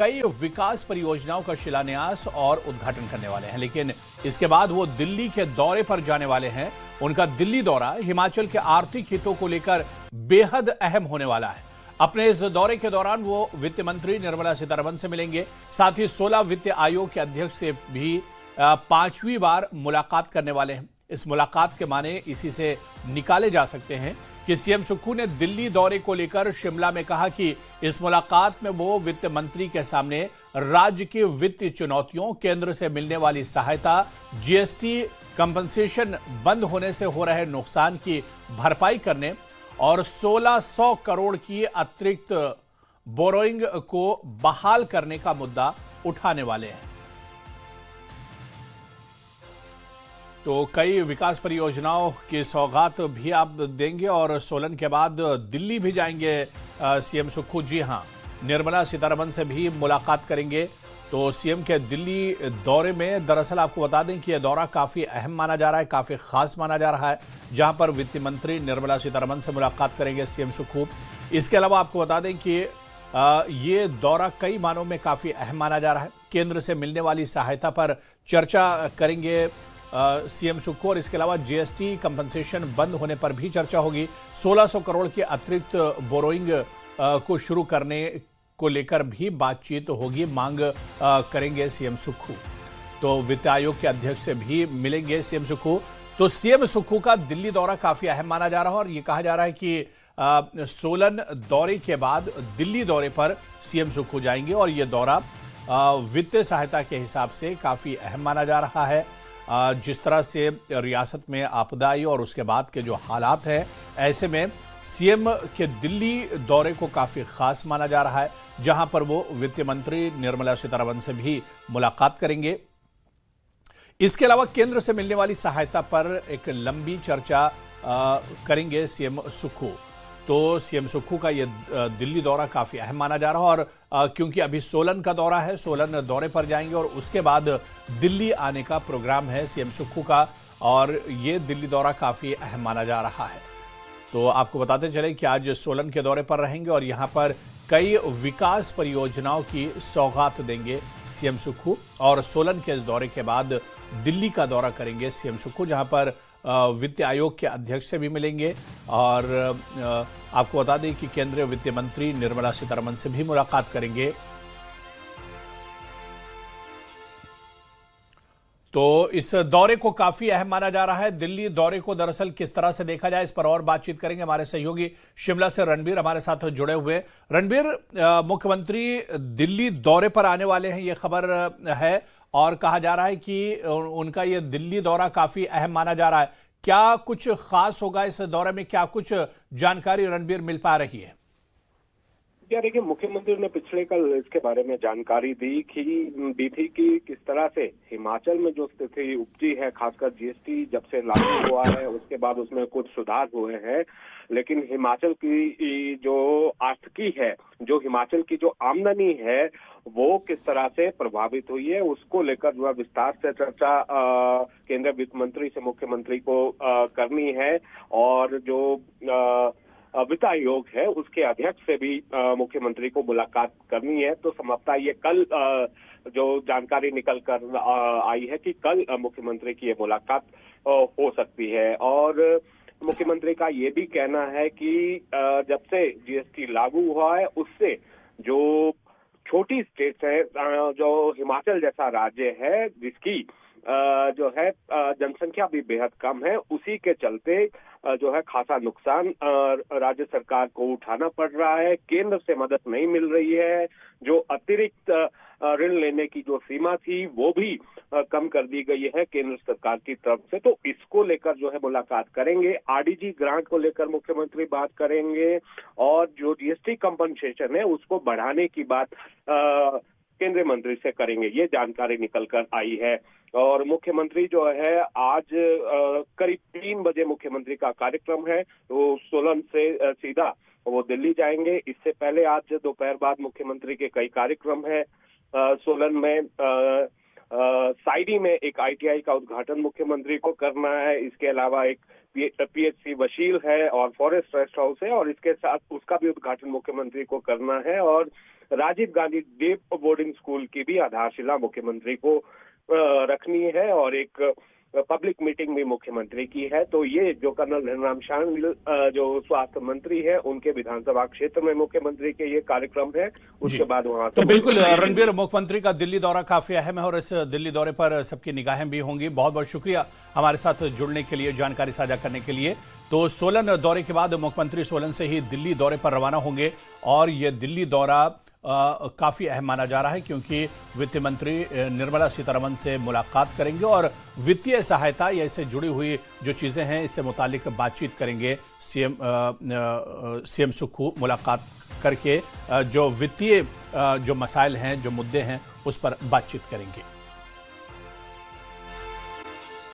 कई विकास परियोजनाओं का शिलान्यास और उद्घाटन करने वाले हैं, लेकिन इसके बाद वो दिल्ली के दौरे पर जाने वाले हैं। उनका दिल्ली दौरा हिमाचल के आर्थिक हितों को लेकर बेहद अहम होने वाला है। अपने इस दौरे के दौरान वो वित्त मंत्री निर्मला सीतारमण से मिलेंगे, साथ ही 16 वित्त आयोग के अध्यक्ष से भी 5वीं बार मुलाकात करने वाले हैं। इस मुलाकात के माने इसी से निकाले जा सकते हैं कि सीएम सुक्खू ने दिल्ली दौरे को लेकर शिमला में कहा कि इस मुलाकात में वो वित्त मंत्री के सामने राज्य की वित्तीय चुनौतियों, केंद्र से मिलने वाली सहायता, जीएसटी कंपनसेशन बंद होने से हो रहे नुकसान की भरपाई करने और 1600 करोड़ की अतिरिक्त बोरोइंग को बहाल करने का मुद्दा उठाने वाले हैं। तो कई विकास परियोजनाओं की सौगात भी आप देंगे और सोलन के बाद दिल्ली भी जाएंगे सीएम सुक्खू। जी हां, निर्मला सीतारमण से भी मुलाकात करेंगे। तो सीएम के दिल्ली दौरे में दरअसल आपको बता दें कि यह दौरा काफ़ी अहम माना जा रहा है, काफ़ी खास माना जा रहा है, जहां पर वित्त मंत्री निर्मला सीतारमण से मुलाकात करेंगे सीएम सुक्खू। इसके अलावा आपको बता दें कि ये दौरा कई मानों में काफ़ी अहम माना जा रहा है। केंद्र से मिलने वाली सहायता पर चर्चा करेंगे सीएम सुक्खू और इसके अलावा जीएसटी कंपनसेशन बंद होने पर भी चर्चा होगी। 1600 करोड़ के अतिरिक्त बोरोइंग को शुरू करने को लेकर भी बातचीत होगी, मांग करेंगे सीएम सुक्खू। तो वित्त आयोग के अध्यक्ष से भी मिलेंगे सीएम सुक्खू। तो सीएम सुक्खू का दिल्ली दौरा काफी अहम माना जा रहा है और ये कहा जा रहा है कि सोलन दौरे के बाद दिल्ली दौरे पर सीएम सुक्खू जाएंगे और ये दौरा वित्तीय सहायता के हिसाब से काफी अहम माना जा रहा है। जिस तरह से रियासत में आपदा आई और उसके बाद के जो हालात हैं, ऐसे में सीएम के दिल्ली दौरे को काफी खास माना जा रहा है, जहां पर वो वित्त मंत्री निर्मला सीतारमण से भी मुलाकात करेंगे। इसके अलावा केंद्र से मिलने वाली सहायता पर एक लंबी चर्चा करेंगे सीएम सुक्खू। तो सीएम सुक्खू का ये दिल्ली दौरा काफी अहम माना जा रहा है और क्योंकि अभी सोलन का दौरा है, सोलन दौरे पर जाएंगे और उसके बाद दिल्ली आने का प्रोग्राम है सीएम सुक्खू का और ये दिल्ली दौरा काफी अहम माना जा रहा है। तो आपको बताते चले कि आज सोलन के दौरे पर रहेंगे और यहाँ पर कई विकास परियोजनाओं की सौगात देंगे सीएम सुक्खू और सोलन के इस दौरे के बाद दिल्ली का दौरा करेंगे सीएम सुक्खू, जहाँ पर वित्त आयोग के अध्यक्ष से भी मिलेंगे और आपको बता दें कि केंद्रीय वित्त मंत्री निर्मला सीतारमण से भी मुलाकात करेंगे। तो इस दौरे को काफी अहम माना जा रहा है। दिल्ली दौरे को दरअसल किस तरह से देखा जाए, इस पर और बातचीत करेंगे। हमारे सहयोगी शिमला से रणबीर हमारे साथ जुड़े हुए। रणबीर, मुख्यमंत्री दिल्ली दौरे पर आने वाले हैं, ये खबर है और कहा जा रहा है कि उनका ये दिल्ली दौरा काफी अहम माना जा रहा है। क्या कुछ खास होगा इस दौरे में, क्या कुछ जानकारी रणबीर मिल पा रही है? क्या देखिए, मुख्यमंत्री ने पिछले कल इसके बारे में जानकारी दी थी कि किस तरह से हिमाचल में जो स्थिति उपजी है, खासकर जीएसटी जब से लागू हुआ है उसके बाद उसमें कुछ सुधार हुए हैं, लेकिन हिमाचल की जो आर्थिकी है, जो हिमाचल की जो आमदनी है, वो किस तरह से प्रभावित हुई है, उसको लेकर जो विस्तार से चर्चा केंद्रीय वित्त मंत्री से मुख्यमंत्री को करनी है और जो वित्त आयोग है उसके अध्यक्ष से भी मुख्यमंत्री को मुलाकात करनी है। तो संभवतः ये कल जो जानकारी निकल कर आई है कि कल मुख्यमंत्री की ये मुलाकात हो सकती है और मुख्यमंत्री का ये भी कहना है कि जब से जीएसटी लागू हुआ है उससे जो छोटी स्टेट्स है, जो हिमाचल जैसा राज्य है जिसकी जो है जनसंख्या भी बेहद कम है, उसी के चलते जो है खासा नुकसान राज्य सरकार को उठाना पड़ रहा है। केंद्र से मदद नहीं मिल रही है, जो अतिरिक्त ऋण लेने की जो सीमा थी वो भी कम कर दी गई है केंद्र सरकार की तरफ से। तो इसको लेकर जो है मुलाकात करेंगे। आरडीजी ग्रांट को लेकर मुख्यमंत्री बात करेंगे और जो जीएसटी कंपनसेशन है उसको बढ़ाने की बात केंद्रीय मंत्री से करेंगे, ये जानकारी निकल कर आई है। और मुख्यमंत्री जो है आज करीब 3 बजे मुख्यमंत्री का कार्यक्रम है, तो सोलन से सीधा वो दिल्ली जाएंगे। इससे पहले आज दोपहर बाद मुख्यमंत्री के कई कार्यक्रम है। सोलन में साइडी में एक आईटीआई का उद्घाटन मुख्यमंत्री को करना है। इसके अलावा एक पीएचसी वशील है और फॉरेस्ट रेस्ट हाउस है और इसके साथ उसका भी उद्घाटन मुख्यमंत्री को करना है। और Rajiv Gandhi day boarding school की भी आधारशिला मुख्यमंत्री को रखनी है और एक पब्लिक मीटिंग भी मुख्यमंत्री की है। तो ये जो कर्नल धनराम शांडिल जो स्वास्थ्य मंत्री है, उनके विधानसभा क्षेत्र में मुख्यमंत्री के ये कार्यक्रम है। उसके बाद वहां तो बिल्कुल रणबीर, मुख्यमंत्री का दिल्ली दौरा काफी अहम है और इस दिल्ली दौरे पर सबकी निगाहें भी होंगी। बहुत बहुत शुक्रिया हमारे साथ जुड़ने के लिए, जानकारी साझा करने के लिए। तो सोलन दौरे के बाद मुख्यमंत्री सोलन से ही दिल्ली दौरे पर रवाना होंगे और ये दिल्ली दौरा काफ़ी अहम माना जा रहा है क्योंकि वित्त मंत्री निर्मला सीतारमण से मुलाकात करेंगे और वित्तीय सहायता या इससे जुड़ी हुई जो चीज़ें हैं इससे मुतालिक बातचीत करेंगे। सीएम सुक्खू मुलाकात करके जो वित्तीय जो मसाइल हैं, जो मुद्दे हैं, उस पर बातचीत करेंगे।